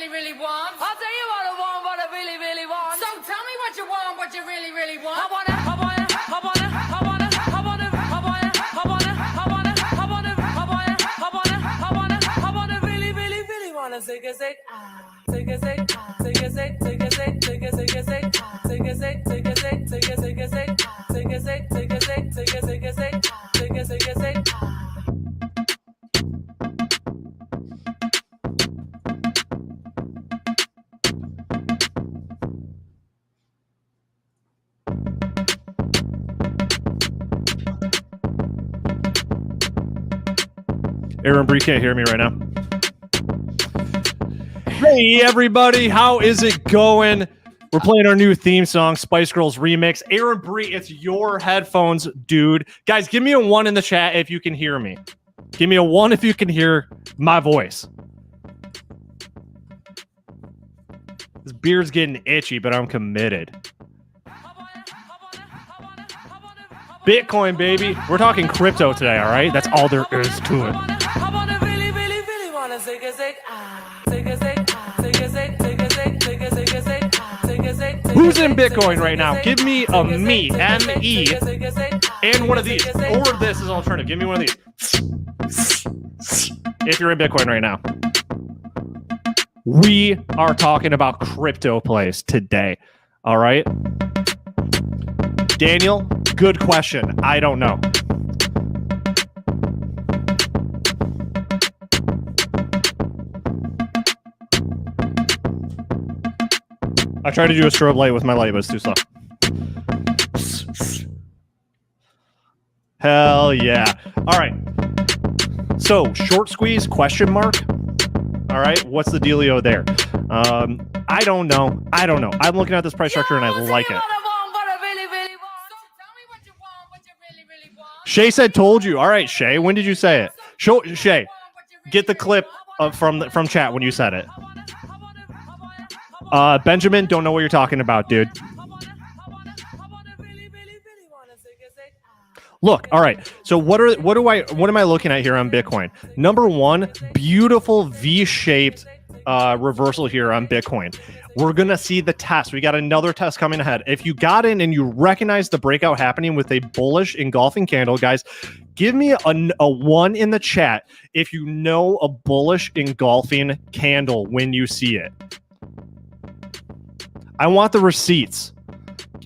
really, really want. I'll tell you what I want, what I really, really want. So tell me what you want, what you really, really want. I wanna, I wanna, I wanna, I wanna, I wanna, I wanna, I wanna, I wanna, I wanna, I wanna, I wanna, I wanna, I wanna, really, really, really wanna zig a zig, zig a zig, zig a zig, zig a zig, zig a zig a zig, zig a zig, zig a zig, zig a zig a zig, zig a zig, zig a zig, zig a zig a zig, zig a zig a zig. Aaron Bree can't hear me right now. Hey, everybody. How is it going? We're playing our new theme song, Spice Girls Remix. Aaron Bree, it's your headphones, dude. Guys, give me a 1 in the chat if you can hear me. Give me a 1 if you can hear my voice. This beard's getting itchy, but I'm committed. Bitcoin, baby. We're talking crypto today, all right? That's all there is to it. Who's in Bitcoin right now? Give me a me, M-E, and one of these. Or this is an alternative. Give me one of these. If you're in Bitcoin right now. We are talking about crypto plays today, all right? Daniel, good question. I don't know. I tried to do a strobe light with my light, but it's too slow. Hell yeah. All right. So, short squeeze, question mark. All right. What's the dealio there? I don't know. I'm looking at this price structure and I like it. Shay said, told you. All right, Shay. When did you say it? Shay, get the clip from chat when you said it. Benjamin, don't know what you're talking about, dude. Look, all right. So what am I looking at here on Bitcoin? Number one, beautiful V-shaped reversal here on Bitcoin. We're going to see the test. We got another test coming ahead. If you got in and you recognize the breakout happening with a bullish engulfing candle, guys, give me a 1 in the chat if you know a bullish engulfing candle when you see it. I want the receipts.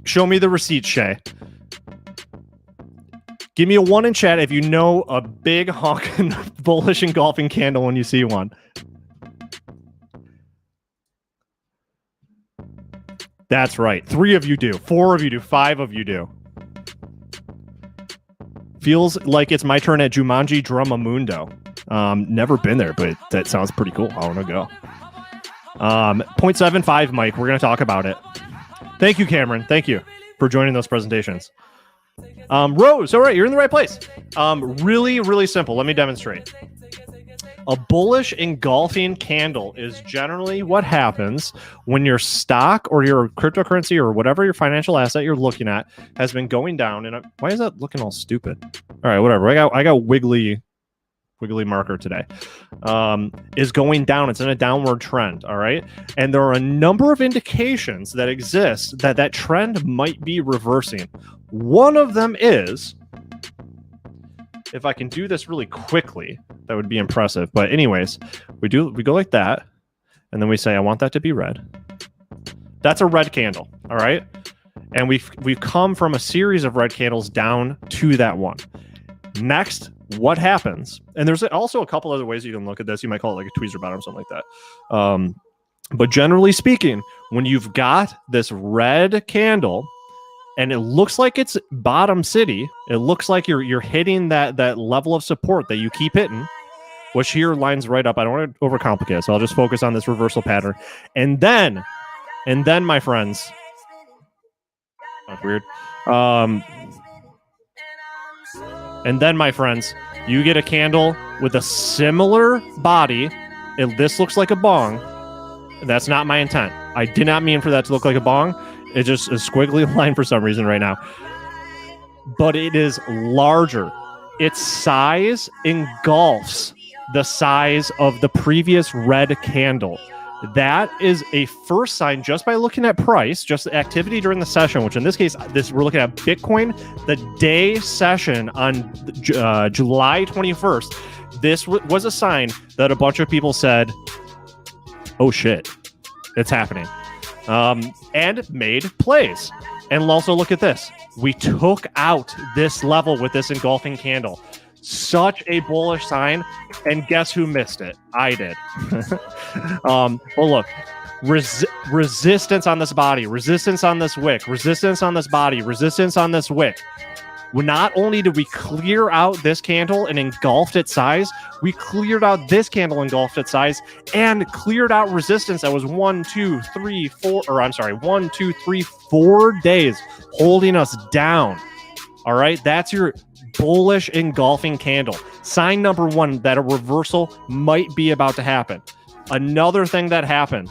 Show me the receipts, Shay. Give me a 1 in chat if you know a big honking bullish engulfing candle when you see one. That's right. 3 of you do. 4 of you do. 5 of you do. Feels like it's my turn at Jumanji Drumamundo. Never been there, but that sounds pretty cool. I want to go. 0.75, Mike. We're going to talk about it. Thank you, Cameron. Thank you for joining those presentations. Rose, all right, you're in the right place. Really, really simple. Let me demonstrate. A bullish engulfing candle is generally what happens when your stock or your cryptocurrency or whatever your financial asset you're looking at has been going down. And why is that looking all stupid? All right, whatever. I got wiggly marker today. Is going down. It's in a downward trend. All right, and there are a number of indications that exist that trend might be reversing. One of them is, if I can do this really quickly, that would be impressive. But anyways, we go like that, and then we say, I want that to be red. That's a red candle, all right? And we've come from a series of red candles down to that one. Next, what happens? And there's also a couple other ways you can look at this. You might call it like a tweezer bottom, something like that. But generally speaking, when you've got this red candle, and it looks like it's bottom city, it looks like you're hitting that level of support that you keep hitting, which here lines right up. I don't want to overcomplicate it, so I'll just focus on this reversal pattern. And then, my friends, that's weird. And then, my friends, you get a candle with a similar body. This looks like a bong. That's not my intent. I did not mean for that to look like a bong. It's just a squiggly line for some reason right now. But it is larger. Its size engulfs the size of the previous red candle. That is a first sign just by looking at price, just activity during the session, which in this case, we're looking at Bitcoin, the day session on July 21st. This was a sign that a bunch of people said, oh shit, it's happening, and made plays. And also look at this. We took out this level with this engulfing candle. Such a bullish sign, and guess who missed it? I did. Well, look, resistance on this body, resistance on this wick, resistance on this body, resistance on this wick. Not only did we clear out this candle and engulfed its size, we cleared out this candle, engulfed its size, and cleared out resistance that was 1, 2, 3, 4 days holding us down. All right, that's your bullish engulfing candle. Sign number one that a reversal might be about to happen. Another thing that happened,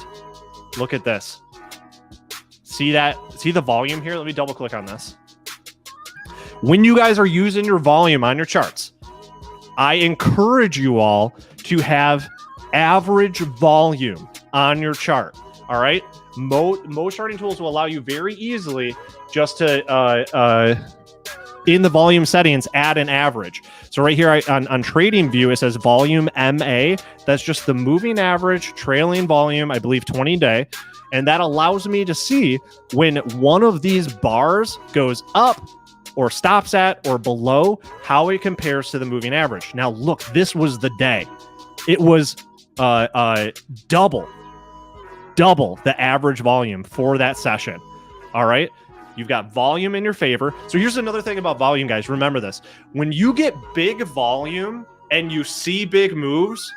look at this. See that? See the volume here? Let me double click on this. When you guys are using your volume on your charts, I encourage you all to have average volume on your chart. All right, most charting tools will allow you very easily just to in the volume settings, add an average. So right here on TradingView, it says volume MA. That's just the moving average, trailing volume, I believe 20 day. And that allows me to see when one of these bars goes up or stops at or below, how it compares to the moving average. Now, look, this was the day. It was double the average volume for that session. All right. You've got volume in your favor. So here's another thing about volume, guys. Remember this. When you get big volume and you see big moves,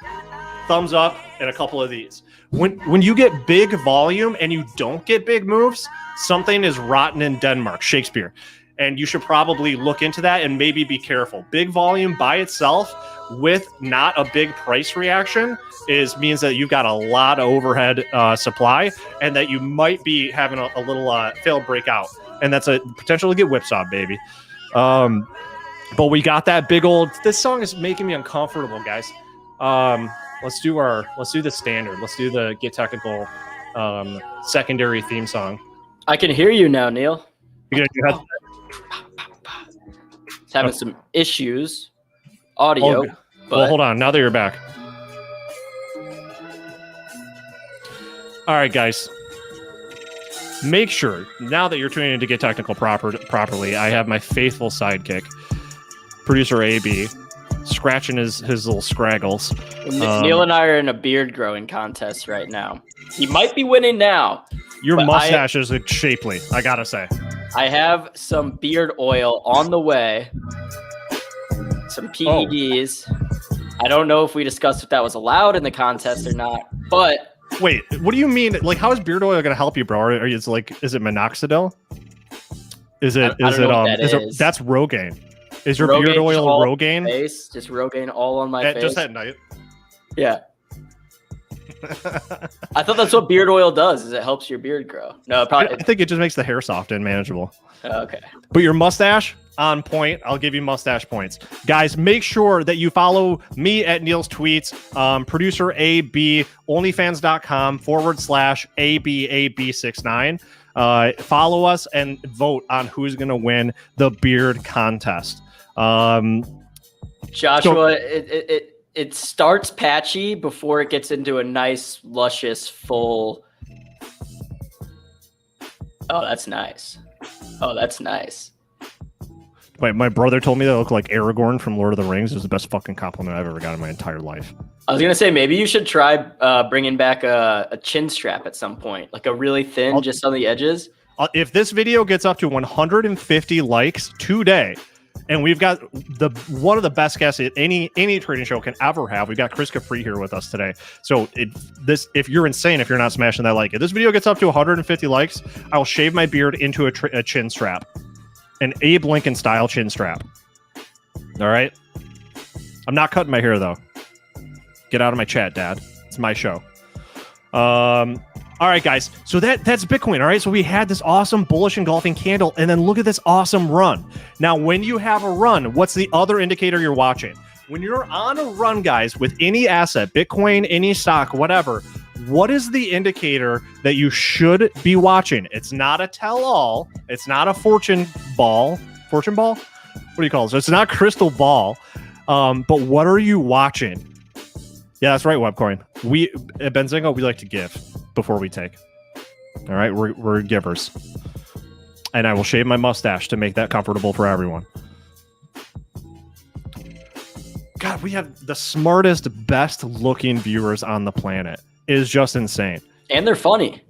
thumbs up and a couple of these. When you get big volume and you don't get big moves, something is rotten in Denmark, Shakespeare. And you should probably look into that and maybe be careful. Big volume by itself with not a big price reaction means that you've got a lot of overhead supply and that you might be having a little failed breakout. And that's a potential to get whipsawed, baby. But we got that big old. This song is making me uncomfortable, guys. Let's do the standard. Let's do the Get Technical secondary theme song. I can hear you now, Neil. You're gonna do It's having some issues, audio. But well, hold on. Now that you're back. All right, guys. Make sure, now that you're tuning in to Get Technical properly, I have my faithful sidekick, producer AB, scratching his little scraggles. Neil and I are in a beard growing contest right now. He might be winning now. Your mustache is shapely, I gotta say. I have some beard oil on the way, some PEDs. I don't know if we discussed if that was allowed in the contest or not, but... Wait, what do you mean? Like, how is beard oil going to help you, bro? Is it minoxidil? Is it that's Rogaine? Is your beard oil Rogaine? Face, just Rogaine all on my face. Just at night. Yeah. I thought that's what beard oil does, is it helps your beard grow. No, probably. I think it just makes the hair soft and manageable. Okay. But your mustache, on point. I'll give you mustache points. Guys, make sure that you follow me at Neil's tweets, producer AB, onlyfans.com/ABAB69. Follow us and vote on who's going to win the beard contest. Joshua, it starts patchy before it gets into a nice, luscious, full. Oh, that's nice. Oh, that's nice. Wait, my brother told me that I look like Aragorn from Lord of the Rings. It was the best fucking compliment I've ever got in my entire life. I was going to say, maybe you should try bringing back a chin strap at some point, like a really thin, just on the edges. If this video gets up to 150 likes today, and we've got one of the best guests at any trading show can ever have. We've got Chris Capri here with us today. So if you're insane, if you're not smashing that like, if this video gets up to 150 likes, I'll shave my beard into a chin strap, an Abe Lincoln style chin strap. All right. I'm not cutting my hair though. Get out of my chat, Dad. It's my show. All right, guys. So that's Bitcoin. All right. So we had this awesome bullish engulfing candle, and then look at this awesome run. Now, when you have a run, what's the other indicator you're watching? When you're on a run, guys, with any asset, Bitcoin, any stock, whatever, What is the indicator that you should be watching? It's not a tell-all. It's not a fortune ball. Fortune ball? What do you call it? So it's not crystal ball. But what are you watching? Yeah, that's right, Webcoin. We at Benzinga, we like to give before we take. All right, we're givers. And I will shave my mustache to make that comfortable for everyone. God, we have the smartest, best looking viewers on the planet. It is just insane. And they're funny.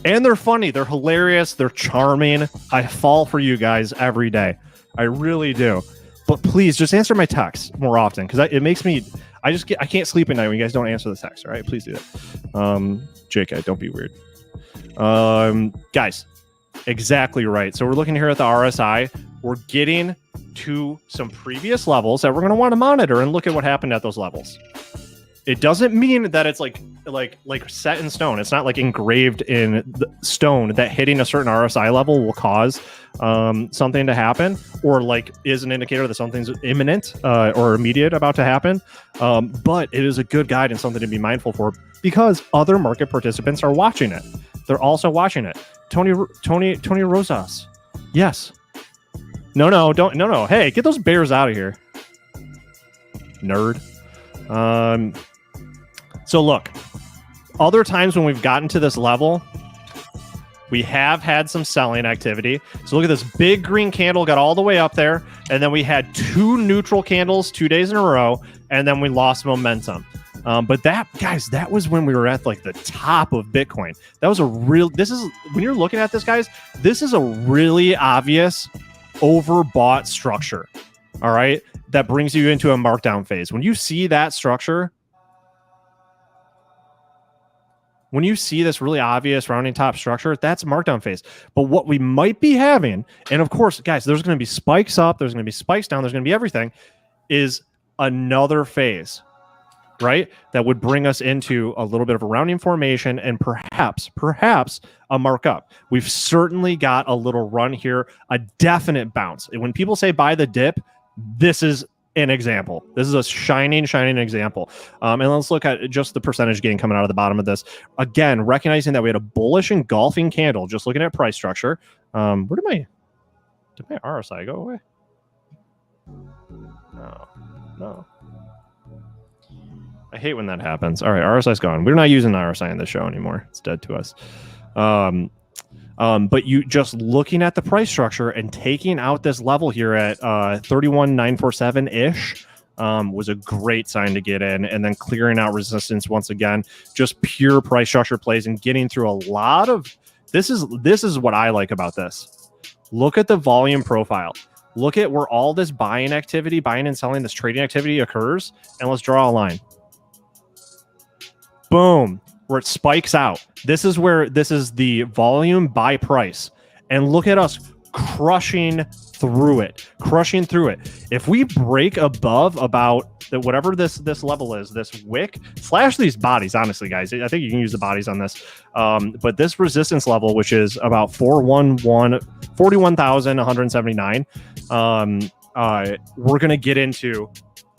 They're hilarious. They're charming. I fall for you guys every day. I really do. But please just answer my texts more often, because it makes me, I can't sleep at night when you guys don't answer the text. All right, please do that. JK, don't be weird. Guys, exactly right. So we're looking here at the RSI. We're getting to some previous levels that we're going to want to monitor and look at what happened at those levels. It doesn't mean that it's like set in stone. It's not like engraved in the stone that hitting a certain RSI level will cause something to happen, or like is an indicator that something's imminent or immediate about to happen. But it is a good guide and something to be mindful for, because other market participants are watching it. They're also watching it. Tony Rosas. Yes. No. Hey, get those bears out of here. Nerd. So look, other times when we've gotten to this level, we have had some selling activity. So look at this big green candle, got all the way up there, and then we had 2 neutral candles 2 days in a row, and then we lost momentum. But that, guys, that was when we were at like the top of Bitcoin. That was when you're looking at this, guys, this is a really obvious overbought structure. All right. That brings you into a markdown phase. When you see that structure, when you see this really obvious rounding top structure, that's markdown phase. But what we might be having, and of course, guys, there's going to be spikes up, there's going to be spikes down, there's going to be everything, is another phase, right? That would bring us into a little bit of a rounding formation and perhaps a markup. We've certainly got a little run here, a definite bounce. And when people say buy the dip, this is an example. This is a shining example. And let's look at just the percentage gain coming out of the bottom of this. Again, recognizing that we had a bullish engulfing candle, just looking at price structure. Where did my RSI go away? No. I hate when that happens. All right, RSI's gone. We're not using the RSI in the show anymore. It's dead to us. But you just looking at the price structure and taking out this level here at 31,947-ish was a great sign to get in, and then clearing out resistance once again. Just pure price structure plays and getting through a lot of this is what I like about this. Look at the volume profile. Look at where all this buying and selling, this trading activity occurs, and let's draw a line. Boom. Where it spikes out. This is the volume by price. And look at us crushing through it. If we break above about whatever this level is, this wick, slash these bodies, honestly, guys, I think you can use the bodies on this. But this resistance level, which is about 41,179, we're going to get into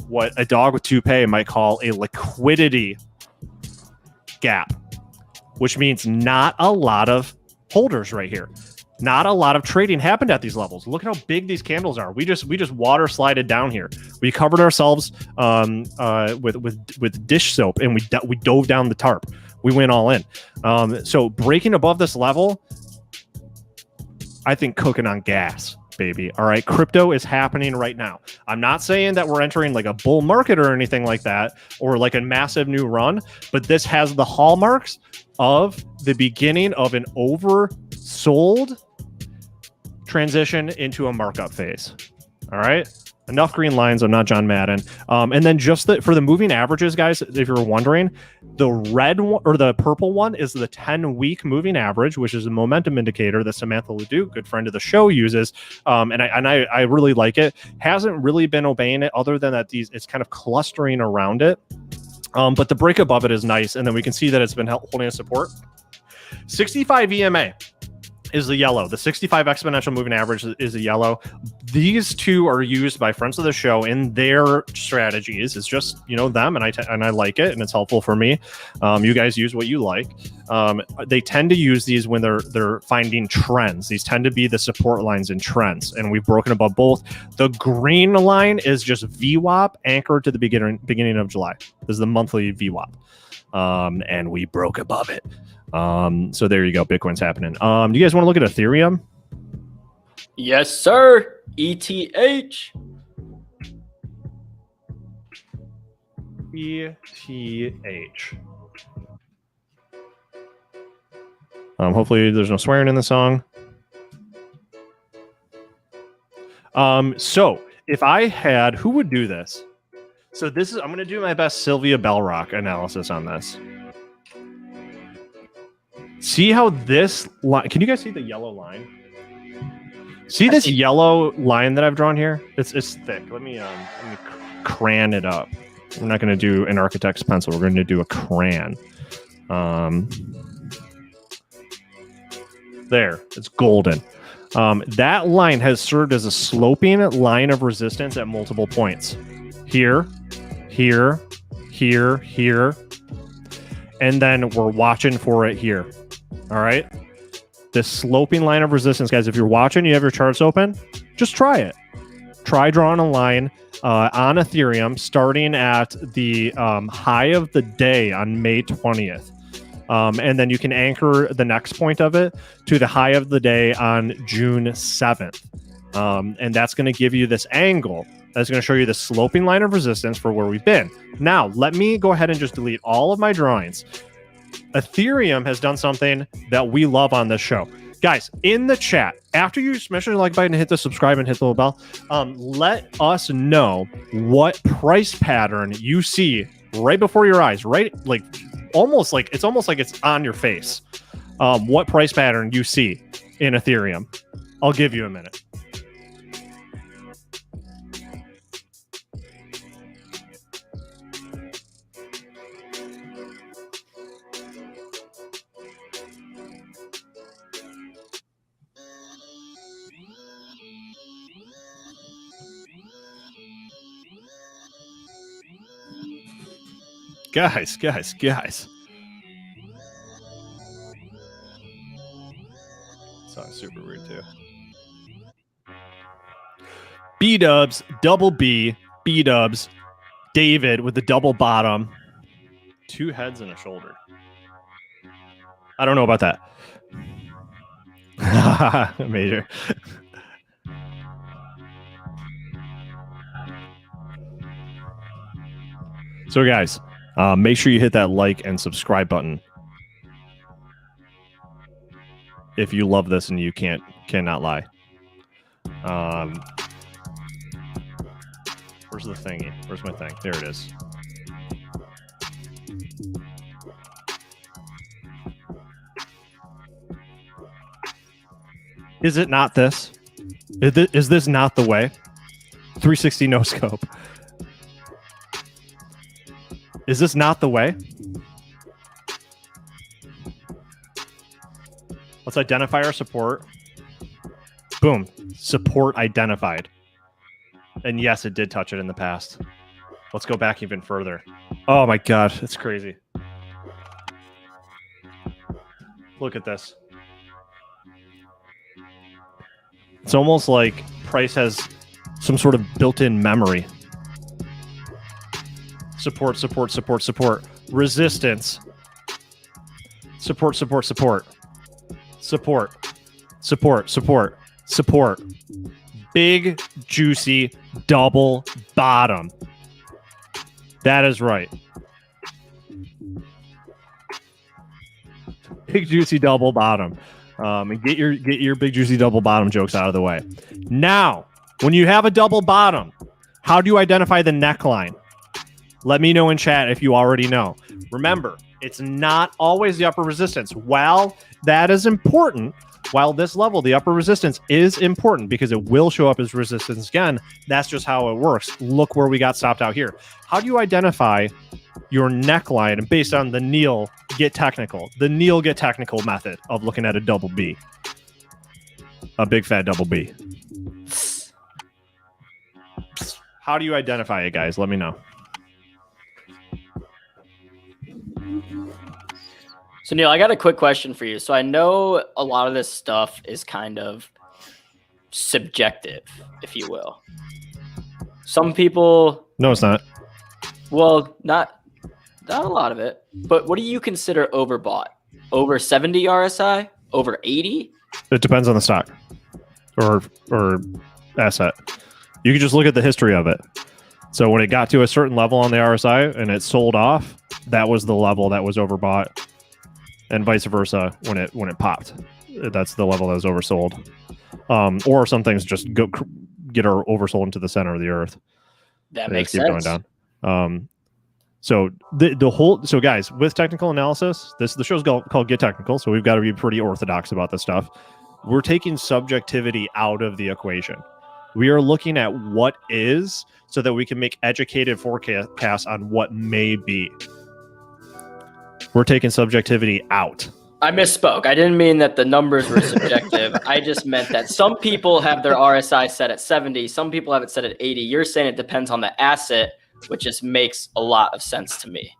what a dog with toupee might call a liquidity gap, which means not a lot of holders right here. Not a lot of trading happened at these levels. Look at how big these candles are. We just water slided down here. We covered ourselves with dish soap, and we dove down the tarp. We went all in. So breaking above this level, I think cooking on gas, baby. All right, crypto is happening right now. I'm not saying that we're entering like a bull market or anything like that, or like a massive new run, but this has the hallmarks of the beginning of an oversold transition into a markup phase. All right, enough green lines. I'm not John Madden. And then just for the moving averages, guys, if you're wondering, the red one, or the purple one, is the 10-week moving average, which is a momentum indicator that Samantha Leduc, good friend of the show, uses. And I really like it. Hasn't really been obeying it, other than that it's kind of clustering around it. But the break above it is nice, and then we can see that it's been holding a support. 65 EMA. is the yellow. The 65 exponential moving average is a yellow. These two are used by friends of the show in their strategies. It's just, you know, them, and I like it, and it's helpful for me. You guys use what you like. They tend to use these when they're finding trends. These tend to be the support lines in trends, and we've broken above both. The green line is just VWAP anchored to the beginning of July. This is the monthly VWAP, and we broke above it. So there you go. Bitcoin's happening. Do you guys want to look at Ethereum? Yes, sir. ETH. ETH. Hopefully there's no swearing in the song. So if I had, who would do this? So this is, I'm going to do my best Sylvia Bellrock analysis on this. See how this line, can you guys see the yellow line? See this yellow line that I've drawn here? It's thick. Let me cran it up. We're not going to do an architect's pencil. We're going to do a cran. There, it's golden. That line has served as a sloping line of resistance at multiple points. Here, here, here, here. And then we're watching for it here. All right. This sloping line of resistance, guys, if you're watching, you have your charts open, just try it. Try drawing a line on Ethereum starting at the high of the day on May 20th. And then you can anchor the next point of it to the high of the day on June 7th. And that's going to give you this angle. That's going to show you the sloping line of resistance for where we've been. Now, let me go ahead and just delete all of my drawings. Ethereum has done something that we love on this show. Guys, in the chat, after you smash the like button, hit the subscribe and hit the little bell, let us know what price pattern you see right before your eyes, right? Like almost like it's on your face. What price pattern you see in Ethereum. I'll give you a minute. Guys. Sounds super weird too. B-dubs, double B, B-dubs, David with the double bottom, 2 heads and a shoulder. I don't know about that. Major. So guys, make sure you hit that like and subscribe button if you love this and you cannot lie. Where's the thingy? Where's my thing? There it is. Is it not this? Is this not the way? 360 no scope. Is this not the way? Let's identify our support. Boom. Support identified. And yes, it did touch it in the past. Let's go back even further. Oh my God, it's crazy. Look at this. It's almost like price has some sort of built-in memory. Support, support, support, support. Resistance. Support, support, support. Support. Support, support, support. Big, juicy, double bottom. That is right. Big, juicy, double bottom. And get your big, juicy, double bottom jokes out of the way. Now, when you have a double bottom, how do you identify the neckline? Let me know in chat if you already know. Remember, it's not always the upper resistance. While that is important, while this level, the upper resistance is important because it will show up as resistance again. That's just how it works. Look where we got stopped out here. How do you identify your neckline? And based on the Neil get technical, the Neil get technical method of looking at a double B. a big fat double B. How do you identify it, guys? Let me know. So Neil, I got a quick question for you. So I know a lot of this stuff is kind of subjective, if you will. Some people... No, it's not. Well, not a lot of it. But what do you consider overbought? Over 70 RSI? Over 80? It depends on the stock or asset. You can just look at the history of it. So when it got to a certain level on the RSI and it sold off, that was the level that was overbought, and vice versa when it popped. That's the level that was oversold. Or some things just get oversold into the center of the earth. That makes sense. Going down. So so guys, with technical analysis, the show's called Get Technical, so we've got to be pretty orthodox about this stuff. We're taking subjectivity out of the equation. We are looking at what is so that we can make educated forecasts on what may be. We're taking subjectivity out. I misspoke. I didn't mean that the numbers were subjective. I just meant that some people have their RSI set at 70. Some people have it set at 80. You're saying it depends on the asset, which just makes a lot of sense to me.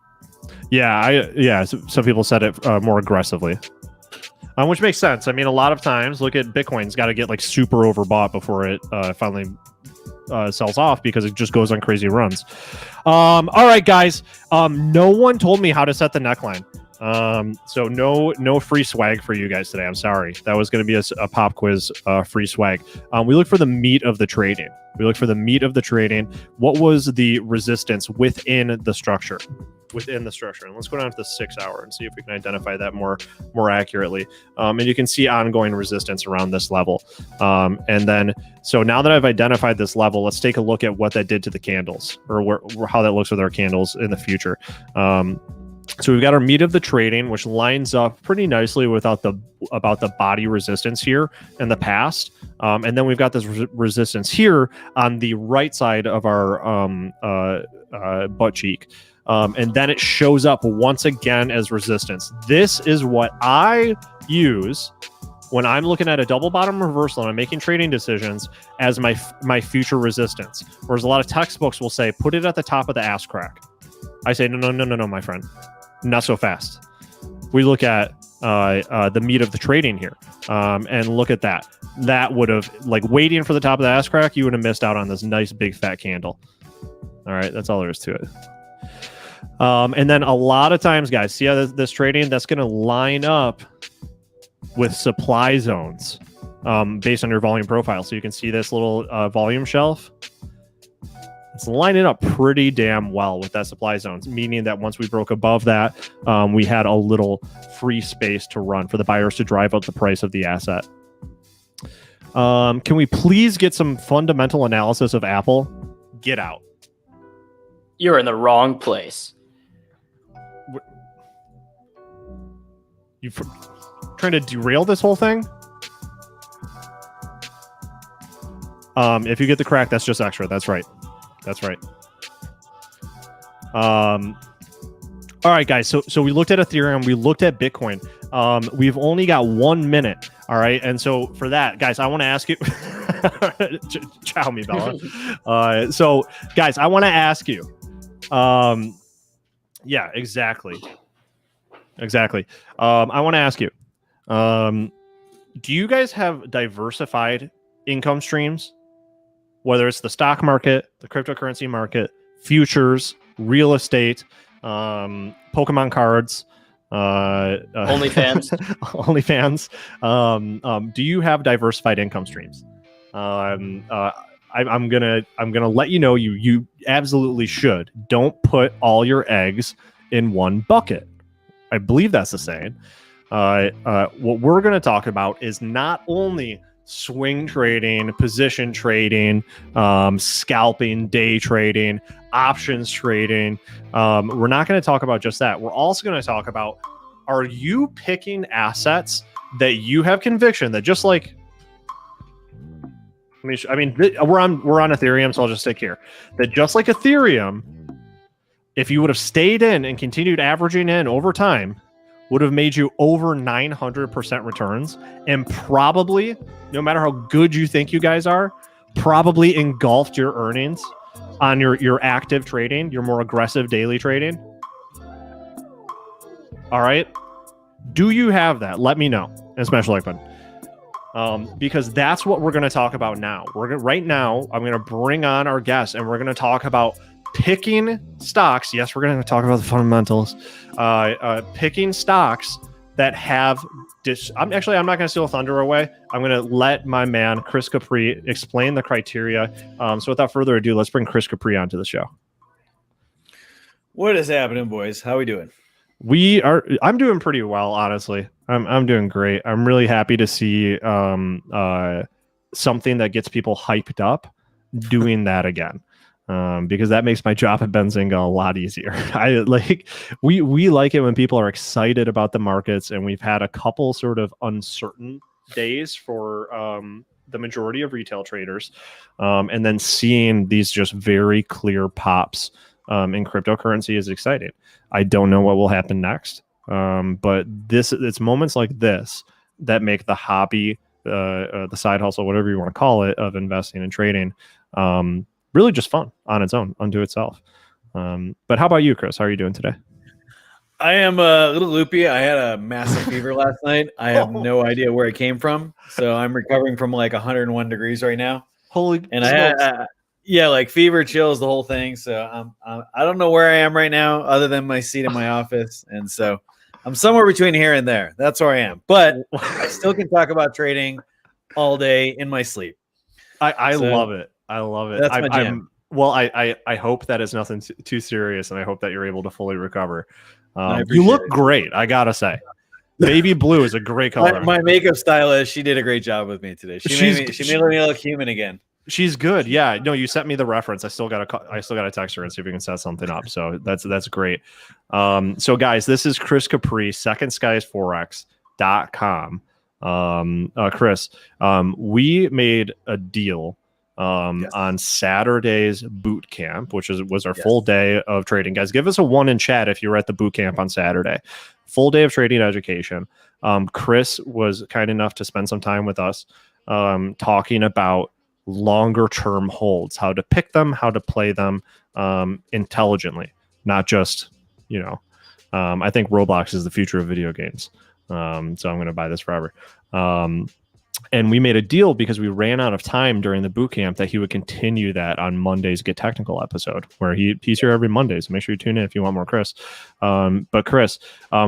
Yeah, some people said it more aggressively. Which makes sense. I mean, a lot of times, look at Bitcoin's got to get like super overbought before it finally sells off because it just goes on crazy runs. All right, guys. No one told me how to set the neckline. So no free swag for you guys today. I'm sorry. That was going to be a pop quiz free swag. We look for the meat of the trading. What was the resistance within the structure? And let's go down to the 6 hour and see if we can identify that more accurately. And you can see ongoing resistance around this level. And then, so now that I've identified this level, let's take a look at what that did to the candles, or how that looks with our candles in the future. So we've got our meat of the trading, which lines up pretty nicely about the body resistance here in the past. And then we've got this resistance here on the right side of our butt cheek. And then it shows up once again as resistance. This is what I use when I'm looking at a double bottom reversal and I'm making trading decisions as my future resistance. Whereas a lot of textbooks will say, put it at the top of the ass crack. I say, no, my friend. Not so fast. We look at the meat of the trading here and look at that. That would have, like, waiting for the top of the ass crack, you would have missed out on this nice big fat candle. All right, that's all there is to it. And then a lot of times, guys, see how this trading, that's going to line up with supply zones based on your volume profile. So you can see this little volume shelf. It's lining up pretty damn well with that supply zones, meaning that once we broke above that, we had a little free space to run for the buyers to drive up the price of the asset. Can we please get some fundamental analysis of Apple? Get out. You're in the wrong place. You trying to derail this whole thing? If you get the crack, that's just extra. That's right. All right, guys. So we looked at Ethereum. We looked at Bitcoin. We've only got 1 minute. All right. And so for that, guys, I want to ask you. Chow me, Bella. So, guys, I want to ask you. Yeah, exactly. I want to ask you. Do you guys have diversified income streams? Whether it's the stock market, the cryptocurrency market, futures, real estate, Pokemon cards, OnlyFans. Do you have diversified income streams? I'm gonna let you know you absolutely should. Don't put all your eggs in one bucket. I believe that's the saying. What we're going to talk about is not only swing trading, position trading, scalping, day trading, options trading. We're not going to talk about just that. We're also going to talk about, are you picking assets that you have conviction that, just like, we're on Ethereum, so I'll just stick here. That just like Ethereum, if you would have stayed in and continued averaging in over time, would have made you over 900% returns, and probably, no matter how good you think you guys are, probably engulfed your earnings on your active trading, your more aggressive daily trading. All right. Do you have that? Let me know. And smash the like button. Because that's what we're going to talk about now. Right now, I'm going to bring on our guests, and we're going to talk about picking stocks. Yes, we're going to talk about the fundamentals. Picking stocks that have. I'm not going to steal thunder away. I'm going to let my man Chris Capri explain the criteria. So without further ado, let's bring Chris Capri onto the show. What is happening, boys? How we doing? I'm doing pretty well, honestly. I'm doing great. I'm really happy to see something that gets people hyped up doing that again. Because that makes my job at Benzinga a lot easier. We like it when people are excited about the markets, and we've had a couple sort of uncertain days for the majority of retail traders, and then seeing these just very clear pops in cryptocurrency is exciting. I don't know what will happen next, but it's moments like this that make the hobby, the side hustle, whatever you want to call it, of investing and trading, really just fun on its own, unto itself. But how about you, Chris? How are you doing today? I am a little loopy. I had a massive fever last night. I have no idea where it came from. So I'm recovering from like 101 degrees right now. Holy and I had, like fever, chills, the whole thing. So I don't know where I am right now other than my seat in my office. And so I'm somewhere between here and there. That's where I am. But I still can talk about trading all day in my sleep. I love it. I love it. That's my jam. I hope that is nothing too serious, and I hope that you're able to fully recover. You look great, I gotta say. Baby blue is a great color. My makeup stylist, she did a great job with me today. She made me look human again. She's good. Yeah. No, you sent me the reference. I still gotta text her and see if we can set something up. So that's great. So guys, this is Chris Capri, secondskiesforex.com. Chris, we made a deal on Saturday's boot camp, which was our full day of trading. Guys, give us a 1 in chat if you were at the boot camp on Saturday. Full day of trading education. Chris was kind enough to spend some time with us talking about longer term holds, how to pick them, how to play them intelligently, not just, I think Roblox is the future of video games. So I'm going to buy this forever. And we made a deal because we ran out of time during the boot camp that he would continue that on Monday's Get Technical episode, where he's here every Monday. So make sure you tune in if you want more Chris. But Chris,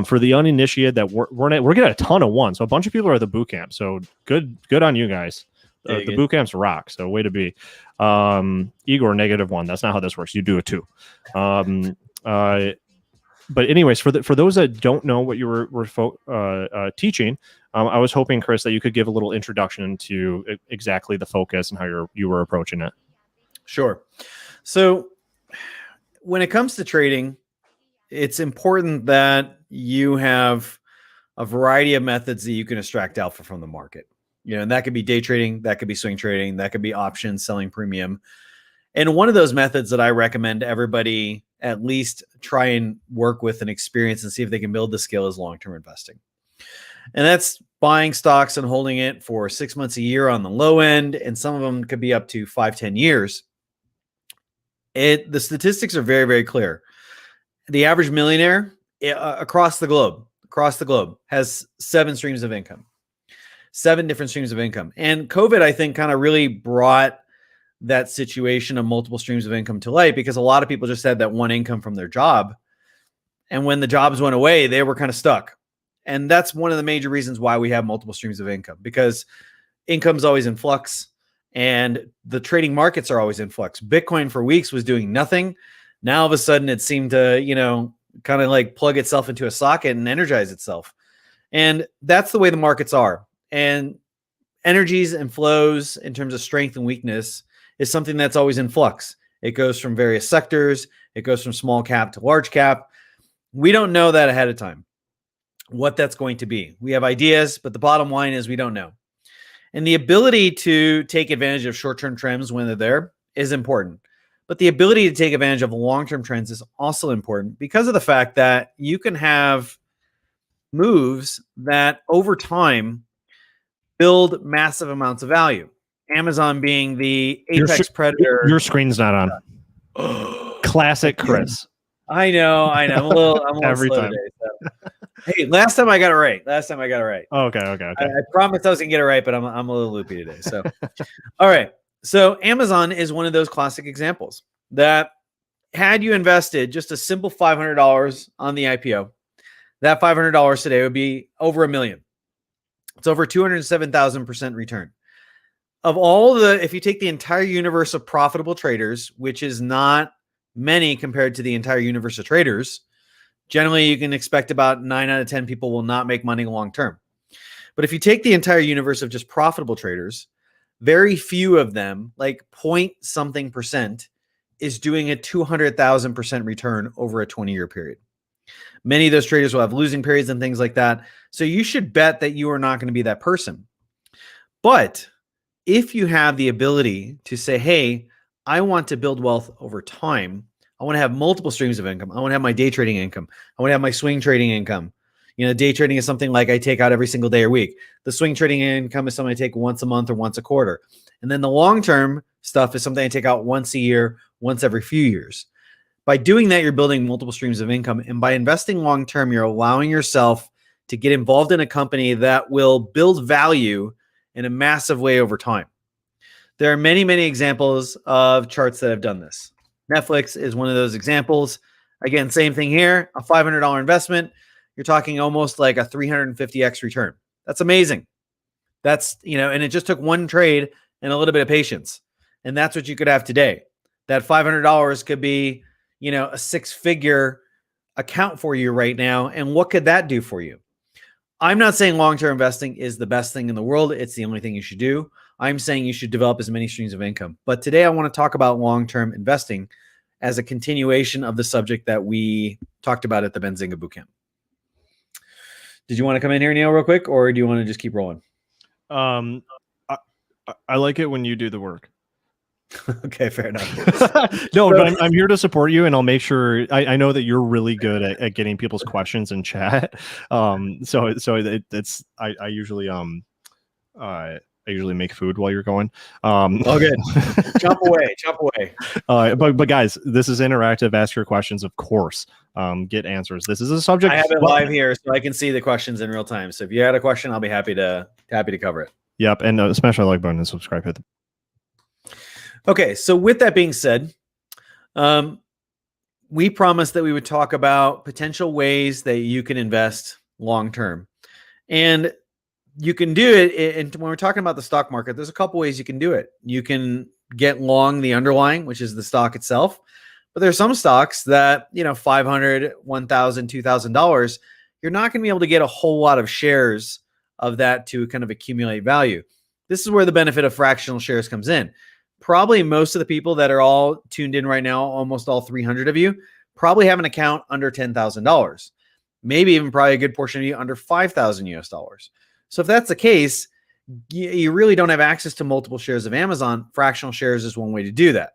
for the uninitiated, that we're getting a ton of ones. So a bunch of people are at the boot camp. So good on you guys. The boot camps rock. So way to be. Igor, -1. That's not how this works. You do it too. But anyways, for those that don't know what you were teaching, I was hoping, Chris, that you could give a little introduction to exactly the focus and how you were approaching it. Sure. So when it comes to trading, it's important that you have a variety of methods that you can extract alpha from the market. And that could be day trading, that could be swing trading, that could be options, selling premium. And one of those methods that I recommend everybody at least try and work with and experience and see if they can build the skill is long-term investing. And that's buying stocks and holding it for 6 months, a year on the low end. And some of them could be up to 5-10 years. The statistics are very, very clear. The average millionaire across the globe has 7 streams of income, 7 different streams of income. And COVID, I think, kind of really brought that situation of multiple streams of income to light, because a lot of people just had that one income from their job. And when the jobs went away, they were kind of stuck. And that's one of the major reasons why we have multiple streams of income, because income is always in flux and the trading markets are always in flux. Bitcoin for weeks was doing nothing. Now, all of a sudden it seemed to, kind of like plug itself into a socket and energize itself. And that's the way the markets are. And energies and flows in terms of strength and weakness is something that's always in flux. It goes from various sectors. It goes from small cap to large cap. We don't know that ahead of time, what that's going to be. We have ideas, but the bottom line is we don't know. And the ability to take advantage of short-term trends when they're there is important. But the ability to take advantage of long-term trends is also important because of the fact that you can have moves that over time build massive amounts of value. Amazon being the apex predator. Your screen's not on. Classic Chris. I know. I'm a little Every slow time. today. So. Hey, last time I got it right. Okay. I promised I was gonna get it right, but I'm a little loopy today. So, all right. So Amazon is one of those classic examples that had you invested just a simple $500 on the IPO, that $500 today would be over $1 million. It's over 207,000% return. If you take the entire universe of profitable traders, which is not many compared to the entire universe of traders, generally you can expect about 9 out of 10 people will not make money long term. But if you take the entire universe of just profitable traders, very few of them, like point something percent, is doing a 200,000% return over a 20-year period. Many of those traders will have losing periods and things like that. So you should bet that you are not going to be that person. But if you have the ability to say, hey, I want to build wealth over time, I want to have multiple streams of income. I want to have my day trading income. I want to have my swing trading income. Day trading is something like I take out every single day or week. The swing trading income is something I take once a month or once a quarter. And then the long-term stuff is something I take out once a year, once every few years. By doing that, you're building multiple streams of income. And by investing long-term, you're allowing yourself to get involved in a company that will build value in a massive way over time. There are many, many examples of charts that have done this. Netflix is one of those examples. Again, same thing here, a $500 investment. You're talking almost like a 350x return. That's amazing. That's, and it just took one trade and a little bit of patience. And that's what you could have today. That $500 could be, a six-figure account for you right now. And what could that do for you? I'm not saying long-term investing is the best thing in the world. It's the only thing you should do. I'm saying you should develop as many streams of income. But today I want to talk about long-term investing as a continuation of the subject that we talked about at the Benzinga Bootcamp. Did you want to come in here, Neil, real quick, or do you want to just keep rolling? I like it when you do the work. Okay, fair enough. No, but I'm here to support you, and I'll make sure. I know that you're really good at getting people's questions in chat. So it's I usually I usually make food while you're going. Oh, good. Jump away. But guys, this is interactive. Ask your questions, of course. Get answers. This is a subject. I have it live here, so I can see the questions in real time. So if you had a question, I'll be happy to cover it. Yep, and smash that like button and subscribe. Okay, so with that being said, we promised that we would talk about potential ways that you can invest long term, and you can do it. And when we're talking about the stock market, there's a couple ways you can do it. You can get long the underlying, which is the stock itself, but there's some stocks that $500, $1,000, $2,000. You're not going to be able to get a whole lot of shares of that to kind of accumulate value. This is where the benefit of fractional shares comes in. Probably most of the people that are all tuned in right now, almost all 300 of you, probably have an account under $10,000. Maybe even probably a good portion of you under $5,000. So if that's the case, you really don't have access to multiple shares of Amazon. Fractional shares is one way to do that.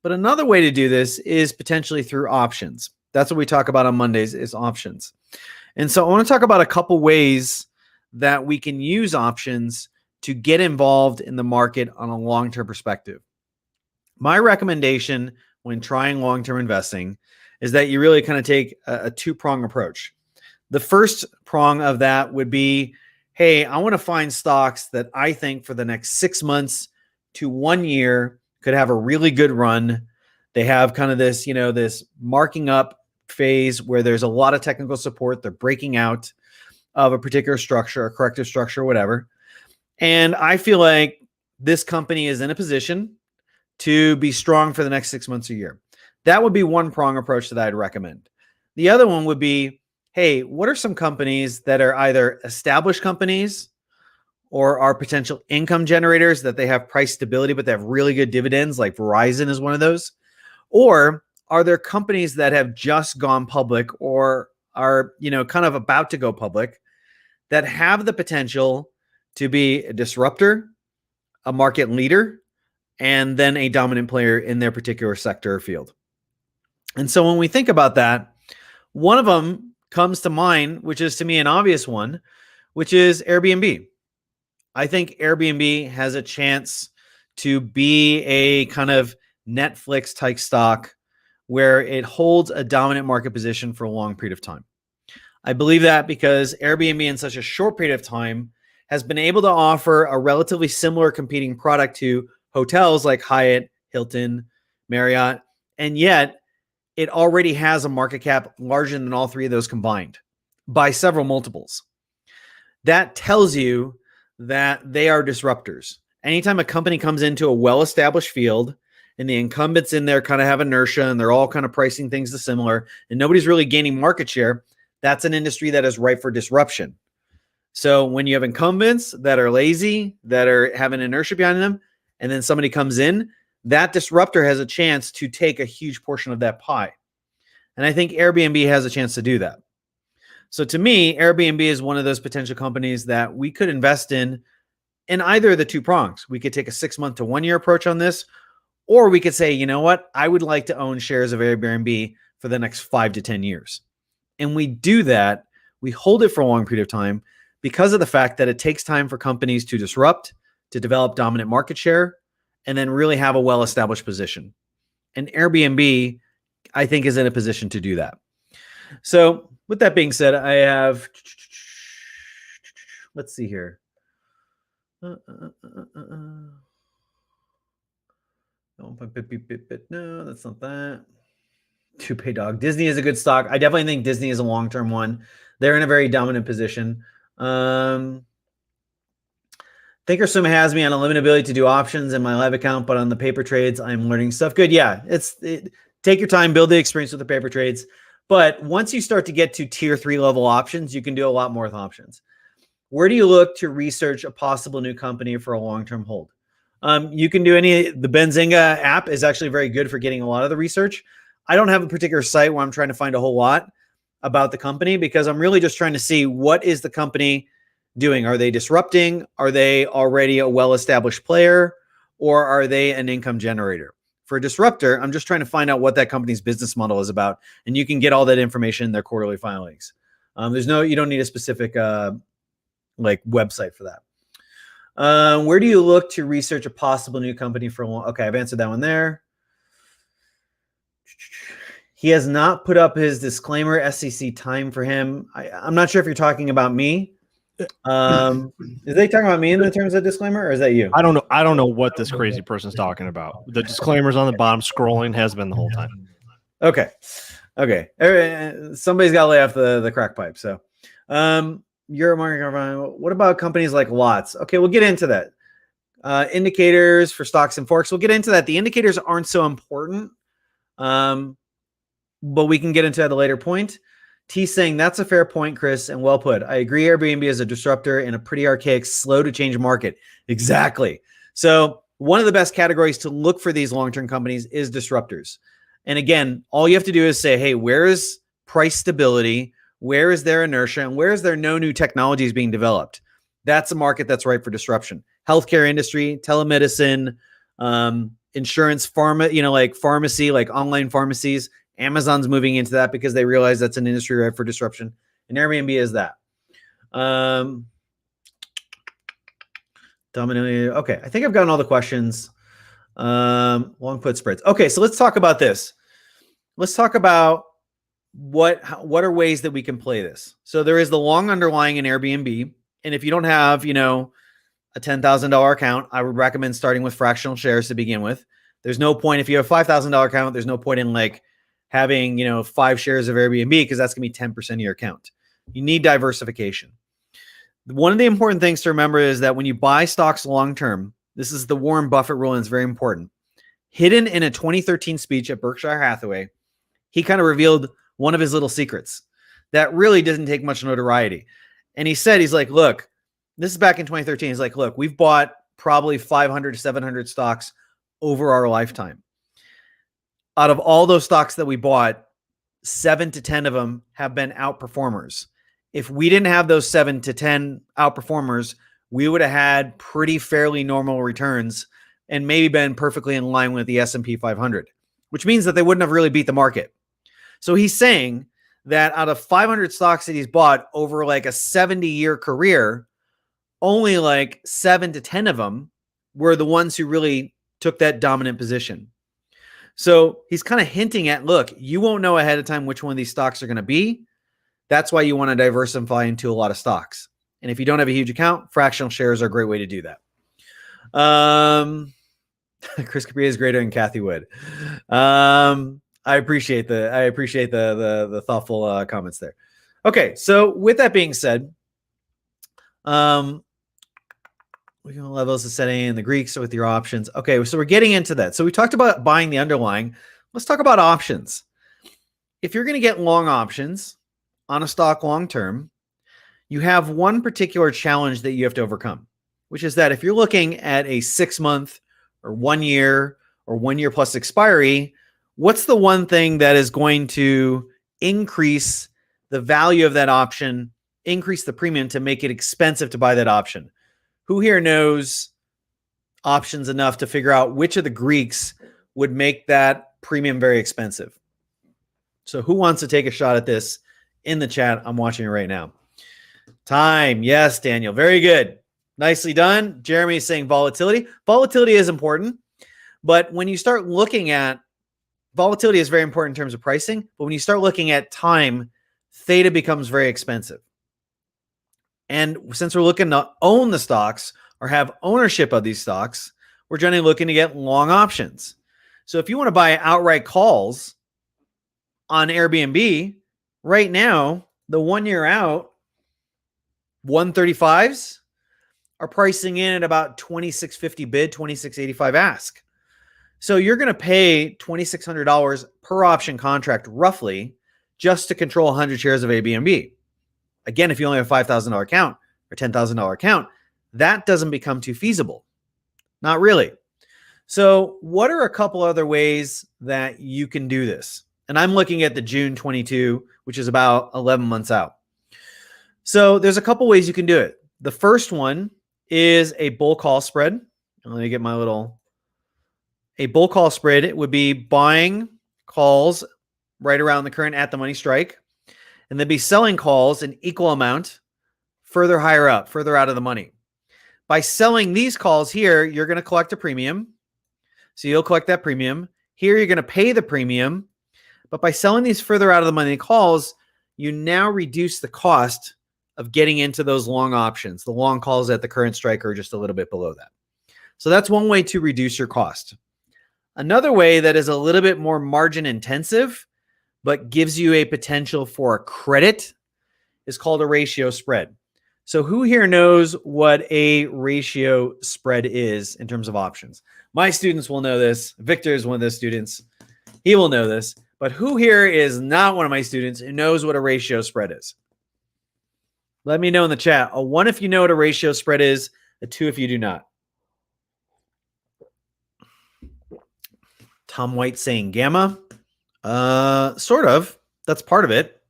But another way to do this is potentially through options. That's what we talk about on Mondays is options. And so I want to talk about a couple ways that we can use options to get involved in the market on a long-term perspective. My recommendation when trying long-term investing is that you really kind of take a two-prong approach. The first prong of that would be, hey, I want to find stocks that I think for the next 6 months to 1 year could have a really good run. They have kind of this, this marking up phase where there's a lot of technical support. They're breaking out of a particular structure, a corrective structure, whatever. And I feel like this company is in a position to be strong for the next 6 months or year. That would be one prong approach that I'd recommend. The other one would be, hey, what are some companies that are either established companies or are potential income generators that they have price stability, but they have really good dividends, like Verizon is one of those? Or are there companies that have just gone public or are, kind of about to go public that have the potential to be a disruptor, a market leader, and then a dominant player in their particular sector or field? And so when we think about that, one of them comes to mind, which is to me an obvious one, which is Airbnb. I think Airbnb has a chance to be a kind of Netflix type stock where it holds a dominant market position for a long period of time. I believe that because Airbnb in such a short period of time has been able to offer a relatively similar competing product to hotels like Hyatt, Hilton, Marriott, and yet it already has a market cap larger than all three of those combined by several multiples. That tells you that they are disruptors. Anytime a company comes into a well-established field and the incumbents in there kind of have inertia and they're all kind of pricing things to similar and nobody's really gaining market share, that's an industry that is ripe for disruption. So when you have incumbents that are lazy, that are having inertia behind them, and then somebody comes in, that disruptor has a chance to take a huge portion of that pie. And I think Airbnb has a chance to do that. So to me, Airbnb is one of those potential companies that we could invest in either of the two prongs. We could take a 6 month to 1 year approach on this, or we could say, you know what? I would like to own shares of Airbnb for the next 5 to 10 years. And we do that. We hold it for a long period of time because of the fact that it takes time for companies to disrupt, to develop dominant market share, and then really have a well-established position. And Airbnb, I think, is in a position to do that. So with that being said, I have, let's see here. No, that's not that. Two-pay dog. Disney is a good stock. I definitely think Disney is a long-term one. They're in a very dominant position. Thinkorswim has me on a limited ability to do options in my live account, but on the paper trades, I'm learning stuff. Good. Yeah. Take your time, build the experience with the paper trades. But once you start to get to tier 3 level options, you can do a lot more with options. Where do you look to research a possible new company for a long-term hold? You can do the Benzinga app is actually very good for getting a lot of the research. I don't have a particular site where I'm trying to find a whole lot about the company because I'm really just trying to see what is the company doing. Are they disrupting? Are they already a well-established player? Or are they an income generator? For a disruptor, I'm just trying to find out what that company's business model is about. And you can get all that information in their quarterly filings. You don't need a specific website for that. Where do you look to research a possible new company for a long? Okay, I've answered that one there. He has not put up his disclaimer. SEC time for him. I'm not sure if you're talking about me. Is they talking about me in the terms of disclaimer, or is that you? I don't know. I don't know what this crazy person's talking about. The disclaimer's on the bottom, scrolling, has been the whole time. Okay. Somebody's got to lay off the crack pipe. So, you're a market. What about companies like Lots? Okay, we'll get into that. Indicators for stocks and Forex. We'll get into that. The indicators aren't so important, but we can get into that at a later point. T saying that's a fair point, Chris, and well put. I agree. Airbnb is a disruptor in a pretty archaic, slow to change market. Exactly. So one of the best categories to look for these long-term companies is disruptors. And again, all you have to do is say, hey, where is price stability? Where is there inertia? And where is there no new technologies being developed? That's a market that's ripe for disruption. Healthcare industry, telemedicine, insurance, pharma, like pharmacy, like online pharmacies. Amazon's moving into that because they realize that's an industry ripe for disruption. And Airbnb is that. Dominating. Okay, I think I've gotten all the questions. Long put spreads. Okay, so let's talk about this. Let's talk about what are ways that we can play this. So there is the long underlying in Airbnb. And if you don't have, a $10,000 account, I would recommend starting with fractional shares to begin with. There's no point if you have a $5,000 account, there's no point in having, 5 shares of Airbnb because that's going to be 10% of your account. You need diversification. One of the important things to remember is that when you buy stocks long-term, this is the Warren Buffett rule and it's very important. Hidden in a 2013 speech at Berkshire Hathaway, he kind of revealed one of his little secrets that really doesn't take much notoriety. And he said, he's like, look, this is back in 2013. He's like, look, we've bought probably 500 to 700 stocks over our lifetime. Out of all those stocks that we bought, 7 to 10 of them have been outperformers. If we didn't have those 7 to 10 outperformers, we would have had pretty fairly normal returns and maybe been perfectly in line with the S&P 500, which means that they wouldn't have really beat the market. So he's saying that out of 500 stocks that he's bought over like a 70-year career, only like 7 to 10 of them were the ones who really took that dominant position. So he's kind of hinting at, look, you won't know ahead of time which one of these stocks are going to be. That's why you want to diversify into a lot of stocks. And if you don't have a huge account, fractional shares are a great way to do that. Chris Capri is greater than Kathy Wood. I appreciate the thoughtful comments there. Okay, so with that being said, we can levels of setting the Greeks with your options. Okay, so we're getting into that. So we talked about buying the underlying. Let's talk about options. If you're going to get long options on a stock long term, you have one particular challenge that you have to overcome, which is that if you're looking at a 6-month or 1 year or 1 year plus expiry, what's the one thing that is going to increase the value of that option, increase the premium to make it expensive to buy that option? Who here knows options enough to figure out which of the Greeks would make that premium very expensive? So who wants to take a shot at this in the chat? I'm watching it right now. Time. Yes, Daniel. Very good. Nicely done. Jeremy is saying volatility. Volatility is important, but when you start looking at volatility is very important in terms of pricing, but when you start looking at time, theta becomes very expensive. And since we're looking to own the stocks or have ownership of these stocks, we're generally looking to get long options. So if you want to buy outright calls on Airbnb, right now, the 1 year out, 135s are pricing in at about 2650 bid, 2685 ask. So you're going to pay $2,600 per option contract roughly just to control 100 shares of Airbnb. Again, if you only have a $5,000 account or $10,000 account, that doesn't become too feasible. Not really. So what are a couple other ways that you can do this? And I'm looking at the June 22, which is about 11 months out. So there's a couple ways you can do it. The first one is a bull call spread. Let me get my little... A bull call spread, it would be buying calls right around the current at the money strike, and they'd be selling calls an equal amount further higher up, further out of the money. By selling these calls here, you're going to collect a premium. So you'll collect that premium. Here, you're going to pay the premium. But by selling these further out of the money calls, you now reduce the cost of getting into those long options. The long calls at the current strike are just a little bit below that. So that's one way to reduce your cost. Another way that is a little bit more margin intensive, but gives you a potential for a credit, is called a ratio spread. So who here knows what a ratio spread is in terms of options? My students will know this. Victor is one of those students. He will know this. But who here is not one of my students who knows what a ratio spread is? Let me know in the chat. A 1 if you know what a ratio spread is, a 2 if you do not. Tom White saying gamma. Sort of. That's part of it.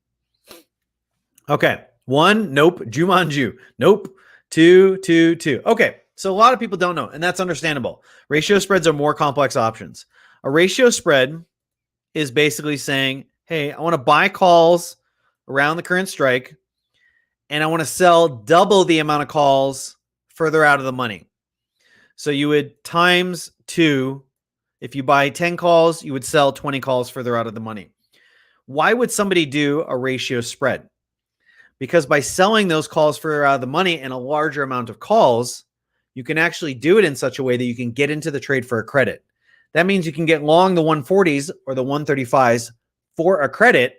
Okay. 1, nope. Jumanju, nope. 2, 2, 2. Okay. So a lot of people don't know, and that's understandable. Ratio spreads are more complex options. A ratio spread is basically saying, hey, I want to buy calls around the current strike, and I want to sell double the amount of calls further out of the money. So you would times 2. If you buy 10 calls, you would sell 20 calls further out of the money. Why would somebody do a ratio spread? Because by selling those calls further out of the money and a larger amount of calls, you can actually do it in such a way that you can get into the trade for a credit. That means you can get long the 140s or the 135s for a credit.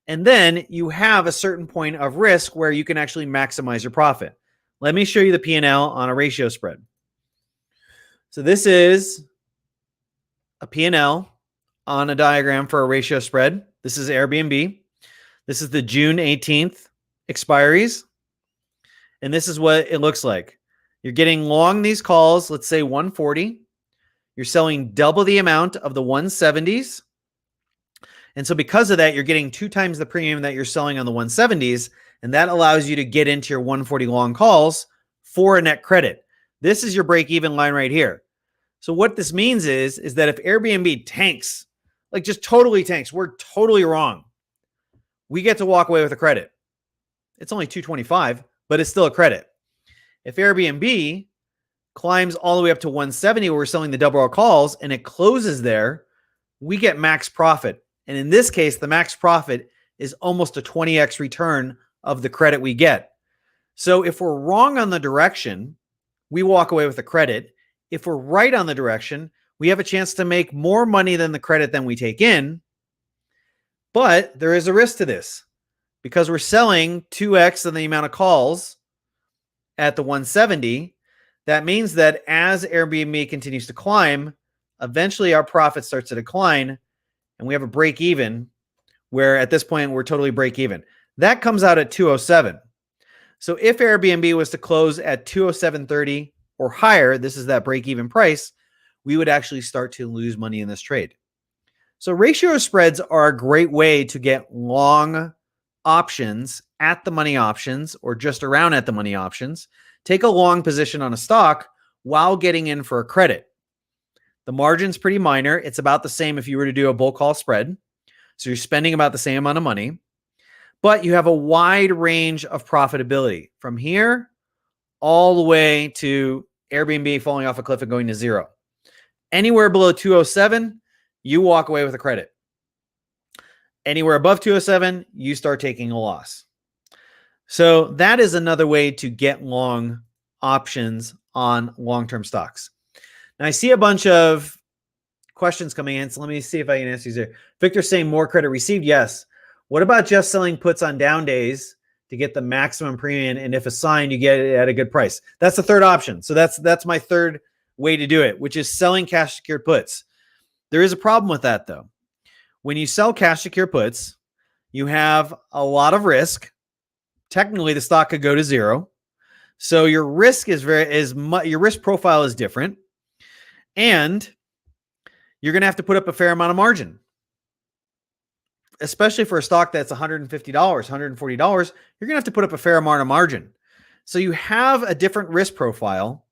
And then you have a certain point of risk where you can actually maximize your profit. Let me show you the P&L on a ratio spread. So this is a P&L on a diagram for a ratio spread. This is Airbnb. This is the June 18th expiries. And this is what it looks like. You're getting long these calls, let's say 140. You're selling double the amount of the 170s. And so because of that, you're getting 2 times the premium that you're selling on the 170s. And that allows you to get into your 140 long calls for a net credit. This is your break-even line right here. So what this means is that if Airbnb tanks, like just totally tanks, we're totally wrong. we get to walk away with a credit. It's only 225, but it's still a credit. If Airbnb climbs all the way up to 170 where we're selling the double R calls and it closes there, we get max profit. And in this case, the max profit is almost a 20x return of the credit we get. So if we're wrong on the direction, we walk away with a credit. If we're right on the direction, we have a chance to make more money than the credit than we take in. But there is a risk to this because we're selling 2x of the amount of calls at the 170. That means that as Airbnb continues to climb, eventually our profit starts to decline and we have a break even where at this point we're totally break even. That comes out at 207. So if Airbnb was to close at 207.30 or higher, this is that break even price, we would actually start to lose money in this trade. So ratio spreads are a great way to get long options at the money options or just around at the money options. Take a long position on a stock while getting in for a credit. The margin's pretty minor. It's about the same if you were to do a bull call spread. So you're spending about the same amount of money, but you have a wide range of profitability from here all the way to Airbnb falling off a cliff and going to zero. Anywhere below 207, you walk away with a credit. Anywhere above 207, you start taking a loss. So that is another way to get long options on long-term stocks. Now I see a bunch of questions coming in, so let me see if I can answer these here. Victor saying more credit received. Yes. What about just selling puts on down days to get the maximum premium? And if assigned, you get it at a good price. That's the third option. So that's my third way to do it, which is selling cash secured puts. There is a problem with that though. When you sell cash secured puts, you have a lot of risk. Technically, the stock could go to zero. So your risk your risk profile is different. And you're going to have to put up a fair amount of margin. Especially for a stock that's $150, $140, you're going to have to put up a fair amount of margin. So you have a different risk profile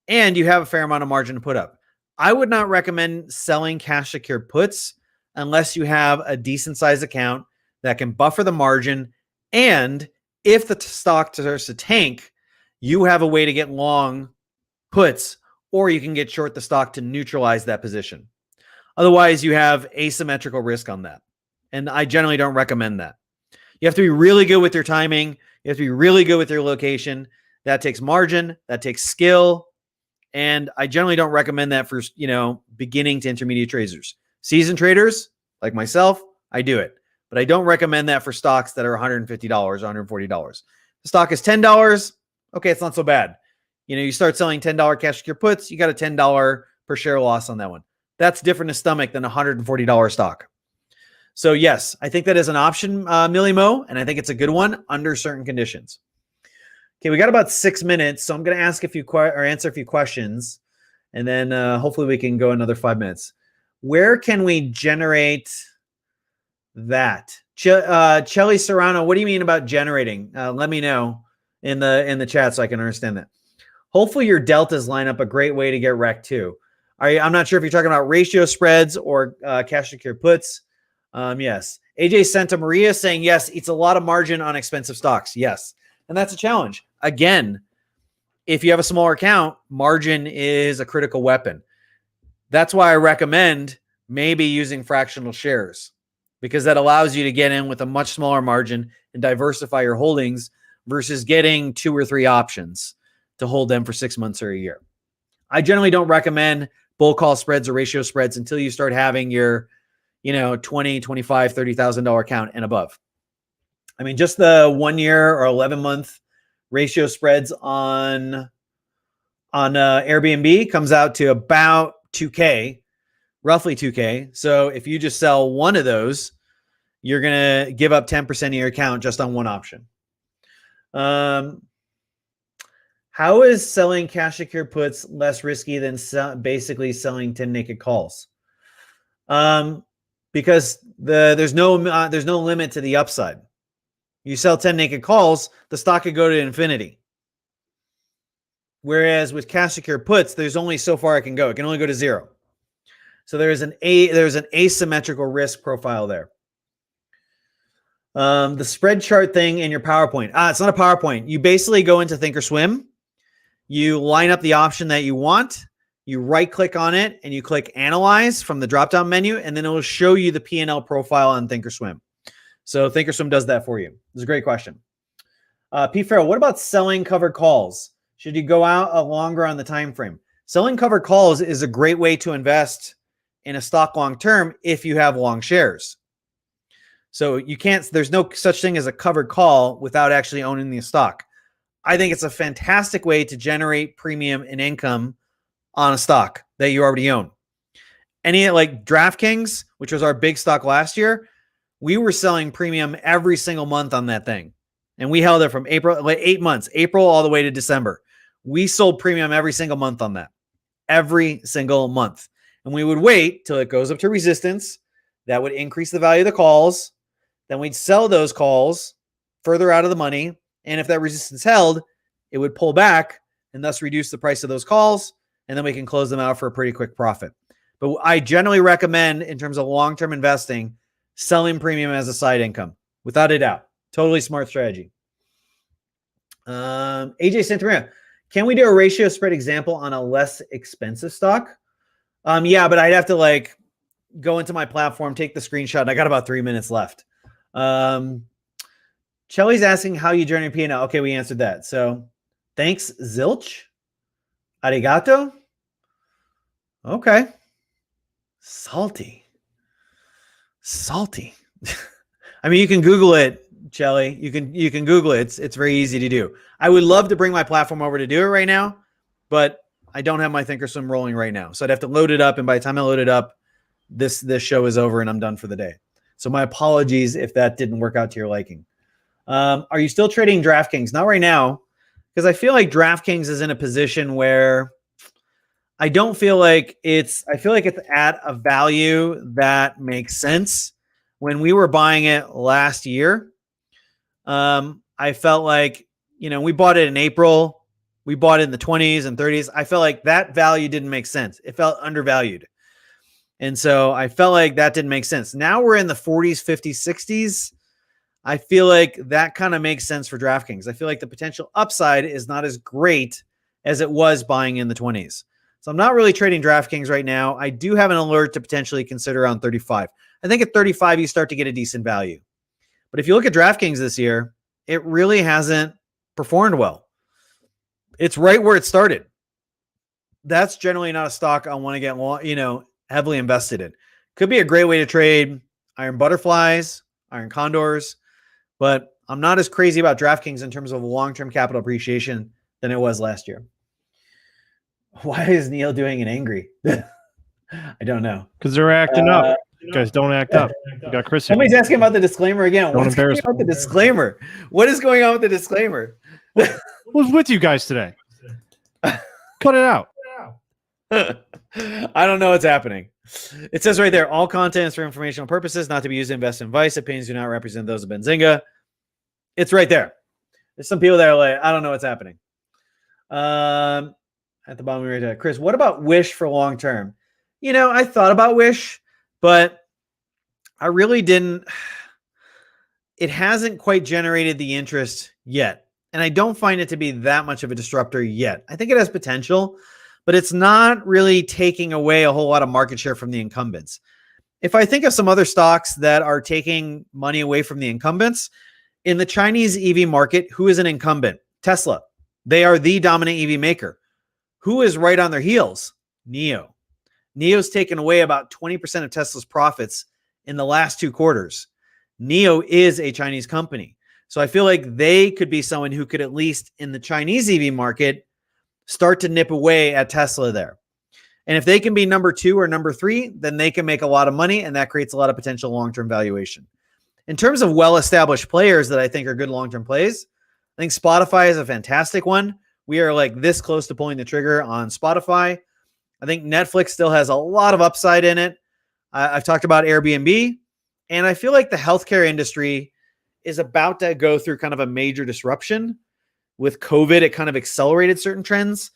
and you have a fair amount of margin to put up. I would not recommend selling cash secured puts unless you have a decent sized account that can buffer the margin. And if the stock starts to tank, you have a way to get long puts, or you can get short the stock to neutralize that position. Otherwise, you have asymmetrical risk on that. And I generally don't recommend that. You have to be really good with your timing. You have to be really good with your location. That takes margin. That takes skill. And I generally don't recommend that for, beginning to intermediate traders. Seasoned traders like myself, I do it. But I don't recommend that for stocks that are $150, $140. The stock is $10. Okay, it's not so bad. You start selling $10 cash secure puts, you got a $10 per share loss on that one. That's different to stomach than a $140 stock. So yes, I think that is an option, Millie Mo, and I think it's a good one under certain conditions. Okay, we got about 6 minutes, so I'm going to ask answer a few questions, and then hopefully we can go another 5 minutes. Where can we generate that? Chelly Serrano, what do you mean about generating? Let me know in the chat so I can understand that. Hopefully your deltas line up a great way to get wrecked too. I'm not sure if you're talking about ratio spreads or cash secured puts. Yes. AJ Santa Maria saying, yes, it's a lot of margin on expensive stocks. Yes. And that's a challenge. Again, if you have a smaller account, margin is a critical weapon. That's why I recommend maybe using fractional shares, because that allows you to get in with a much smaller margin and diversify your holdings versus getting 2 or 3 options to hold them for 6 months or a year. I generally don't recommend bull call spreads or ratio spreads until you start having your, $20, $25, $30,000 account and above. I mean, just the 1 year or 11-month ratio spreads on Airbnb comes out to about 2K, roughly 2K. So if you just sell one of those, you're going to give up 10% of your account just on one option. How is selling cash secured puts less risky than basically selling 10 naked calls? Because there's no limit to the upside. You sell 10 naked calls, the stock could go to infinity. Whereas with cash secured puts, there's only so far it can go. It can only go to zero. So there's an asymmetrical risk profile there. The spread chart thing in your PowerPoint. It's not a PowerPoint. You basically go into Thinkorswim. You line up the option that you want. You right click on it and you click analyze from the drop down menu, and then it will show you the P&L profile on Thinkorswim. So Thinkorswim does that for you. It's a great question. P. Farrell, what about selling covered calls? Should you go out longer on the time frame? Selling covered calls is a great way to invest in a stock long term if you have long shares. So you can't, there's no such thing as a covered call without actually owning the stock. I think it's a fantastic way to generate premium and income on a stock that you already own. Any like DraftKings, which was our big stock last year, we were selling premium every single month on that thing. And we held it from April, like 8 months, April all the way to December. We sold premium every single month on that. Every single month. And we would wait till it goes up to resistance. That would increase the value of the calls. Then we'd sell those calls further out of the money. And if that resistance held, it would pull back and thus reduce the price of those calls. And then we can close them out for a pretty quick profit. But I generally recommend, in terms of long-term investing, selling premium as a side income, without a doubt. Totally smart strategy. AJ Santamaria, can we do a ratio spread example on a less expensive stock? Yeah, but I'd have to like go into my platform, take the screenshot, and I got about 3 minutes left. Chelly's asking how you generate P&L. Okay, we answered that. So thanks, Zilch. Arigato. Okay. Salty. I mean, you can Google it, Chelly. You can Google it. It's very easy to do. I would love to bring my platform over to do it right now, but I don't have my Thinkorswim rolling right now. So I'd have to load it up, and by the time I load it up, this show is over and I'm done for the day. So my apologies if that didn't work out to your liking. Are you still trading DraftKings? Not right now, because I feel like DraftKings is in a position where I feel like it's at a value that makes sense. When we were buying it last year, I felt like, we bought it in April. We bought it in the 20s and 30s. I felt like that value didn't make sense. It felt undervalued. And so I felt like that didn't make sense. Now we're in the 40s, 50s, 60s. I feel like that kind of makes sense for DraftKings. I feel like the potential upside is not as great as it was buying in the 20s. So I'm not really trading DraftKings right now. I do have an alert to potentially consider around 35. I think at 35, you start to get a decent value. But if you look at DraftKings this year, it really hasn't performed well. It's right where it started. That's generally not a stock I want to get heavily invested in. Could be a great way to trade iron butterflies, iron condors, but I'm not as crazy about DraftKings in terms of long-term capital appreciation than it was last year. Why is Neil doing an angry? I don't know. Because they're acting up. You guys don't act up. You got Chris here. Somebody's asking about the disclaimer again. Don't What's going embarrass on with the disclaimer? What is going on with the disclaimer? Who's with you guys today? Cut it out. I don't know what's happening. It says right there, all content is for informational purposes, not to be used to invest in advice. Opinions do not represent those of Benzinga. It's right there. There's some people that are like, I don't know what's happening. At the bottom right there. Chris, what about Wish for long term? I thought about Wish, but I really didn't. It hasn't quite generated the interest yet. And I don't find it to be that much of a disruptor yet. I think it has potential, but it's not really taking away a whole lot of market share from the incumbents. If I think of some other stocks that are taking money away from the incumbents, in the Chinese EV market, who is an incumbent? Tesla. They are the dominant EV maker. Who is right on their heels? NIO. NIO's taken away about 20% of Tesla's profits in the last 2 quarters. NIO is a Chinese company. So I feel like they could be someone who could, at least in the Chinese EV market, start to nip away at Tesla there. And if they can be number 2 or number 3, then they can make a lot of money, and that creates a lot of potential long-term valuation. In terms of well-established players that I think are good long-term plays, I think Spotify is a fantastic one. We are like this close to pulling the trigger on Spotify. I think Netflix still has a lot of upside in it. I've talked about Airbnb, and I feel like the healthcare industry is about to go through kind of a major disruption. With COVID, it kind of accelerated certain trends.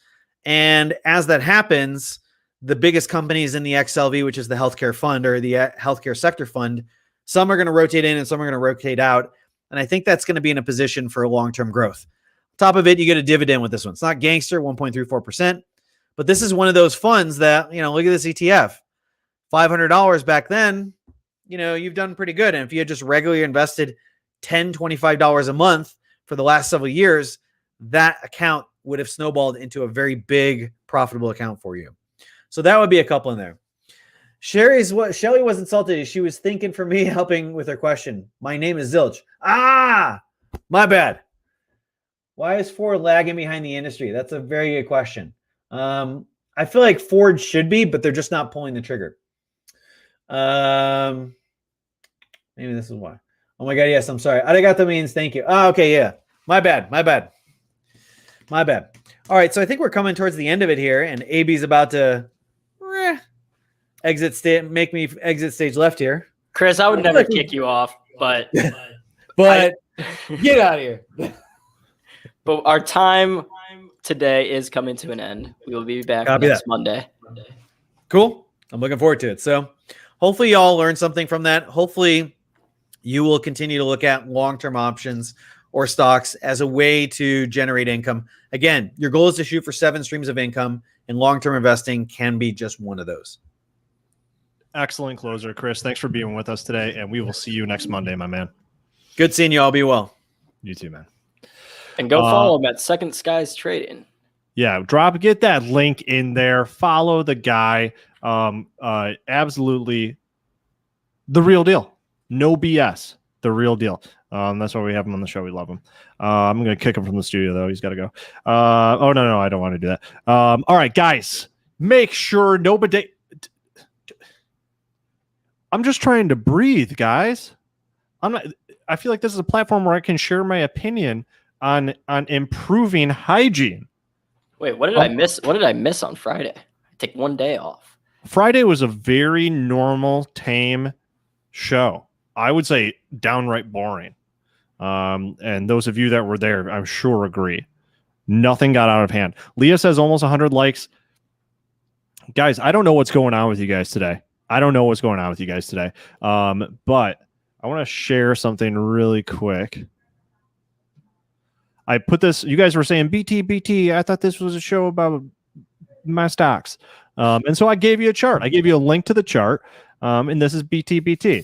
And as that happens, the biggest companies in the XLV, which is the healthcare fund or the healthcare sector fund, Some are going to rotate in and some are going to rotate out. And I think that's going to be in a position for long-term growth. Top of it, you get a dividend with this one. It's not gangster, 1.34%, but this is one of those funds that, look at this ETF, $500 back then, you've done pretty good. And if you had just regularly invested $10, $25 a month for the last several years, that account would have snowballed into a very big profitable account for you. So that would be a couple in there. Shelly was insulted. She was thinking for me helping with her question. My name is Zilch. My bad. Why is Ford lagging behind the industry? That's a very good question. I feel like Ford should be, but they're just not pulling the trigger. Maybe this is why. Oh my God, yes, I'm sorry. Arigato means thank you. Okay, yeah. My bad. All right, so I think we're coming towards the end of it here, and AB's about to make me exit stage left here. Chris, I would never kick you off, but get out of here. But our time today is coming to an end. We will be back next Monday. Cool. I'm looking forward to it. So hopefully y'all learned something from that. Hopefully you will continue to look at long-term options or stocks as a way to generate income. Again, your goal is to shoot for 7 streams of income, and long-term investing can be just one of those. Excellent closer, Chris. Thanks for being with us today, and we will see you next Monday, my man. Good seeing you all. Be well. You too, man. And go follow him at Second Skies Trading. Yeah, get that link in there. Follow the guy. Absolutely the real deal. No BS. The real deal. That's why we have him on the show. We love him. I'm going to kick him from the studio, though. He's got to go. No, I don't want to do that. All right, guys, make sure nobody... I'm just trying to breathe, guys. I feel like this is a platform where I can share my opinion on improving hygiene. Wait, what did I miss? What did I miss on Friday? I take one day off. Friday was a very normal, tame show. I would say downright boring. And those of you that were there, I'm sure agree. Nothing got out of hand. Leah says almost 100 likes. Guys, I don't know what's going on with you guys today. But I want to share something really quick. I put this, you guys were saying BT. I thought this was a show about my stocks. And so I gave you a chart. I gave you a link to the chart. And this is BT.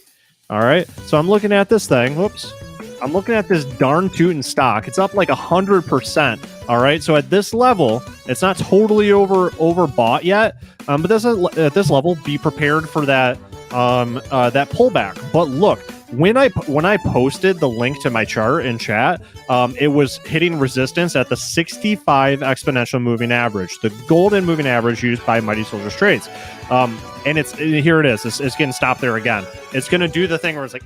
All right. So I'm looking at this thing. Whoops. I'm looking at this darn tootin' stock. It's up like 100%. All right. So at this level, it's not totally overbought yet. But at this level, be prepared for that that pullback. But look, when I posted the link to my chart in chat, it was hitting resistance at the 65 exponential moving average, the golden moving average used by Mighty Soldiers Trades. And here it is. It's getting stopped there again. It's going to do the thing where it's like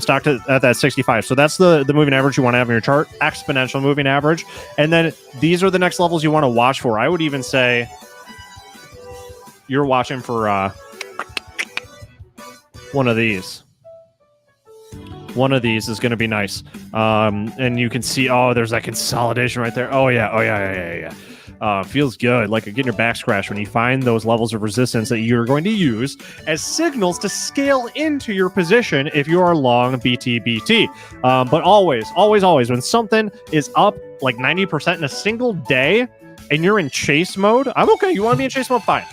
stocked at that 65. So that's the moving average you want to have in your chart, exponential moving average. And then these are the next levels you want to watch for. I would even say you're watching for one of these. One of these is going to be nice. And you can see, there's that consolidation right there. Oh, yeah. Feels good, like getting your back scratched when you find those levels of resistance that you're going to use as signals to scale into your position if you are long BT. But always, when something is up like 90% in a single day and you're in chase mode, I'm okay. You want to be in chase mode? Fine.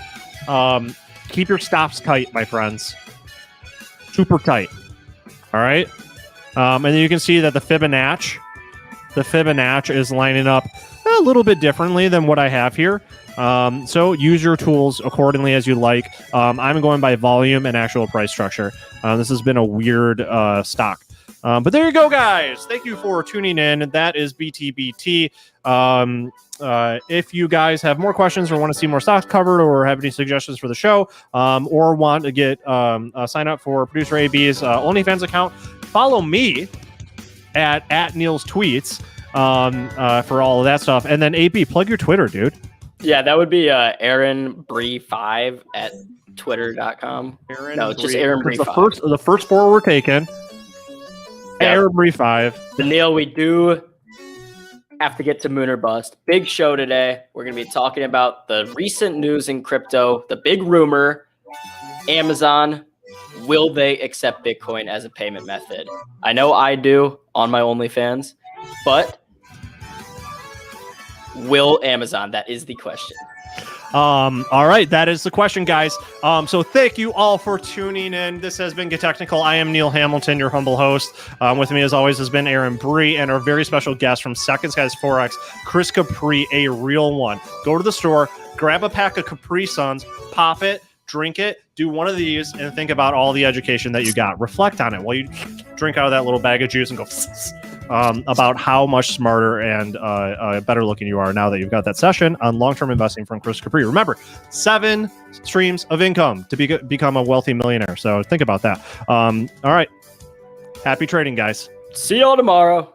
Keep your stops tight, my friends. Super tight. All right. And then you can see that the Fibonacci is lining up a little bit differently than what I have here. So use your tools accordingly as you like. I'm going by volume and actual price structure. This has been a weird stock. But there you go, guys. Thank you for tuning in. That is BTBT. If you guys have more questions or want to see more stocks covered or have any suggestions for the show, or want to get sign up for Producer AB's OnlyFans account, follow me at Neil's tweets for all of that stuff. And then AB, plug your Twitter, dude. Yeah, that would be AaronBree5 at twitter.com. Just Aaron Bree 5. The first 4 were taken. Yep. Aaron Bree 5. Neil, we do have to get to Moon or Bust. Big show today. We're going to be talking about the recent news in crypto, the big rumor, Amazon will they accept Bitcoin as a payment method? I know I do on my OnlyFans, but will Amazon? That is the question. All right, that is the question, guys. So thank you all for tuning in. This has been Get Technical. I am Neil Hamilton, your humble host. With me, as always, has been Aaron Bree and our very special guest from Seconds Guys Forex, Chris Capri, a real one. Go to the store, grab a pack of Capri Suns, pop it, drink it, do one of these, and think about all the education that you got. Reflect on it while you drink out of that little bag of juice and go about how much smarter and better looking you are now that you've got that session on long-term investing from Chris Capri. Remember, 7 streams of income to become a wealthy millionaire. So think about that. All right. Happy trading, guys. See y'all tomorrow.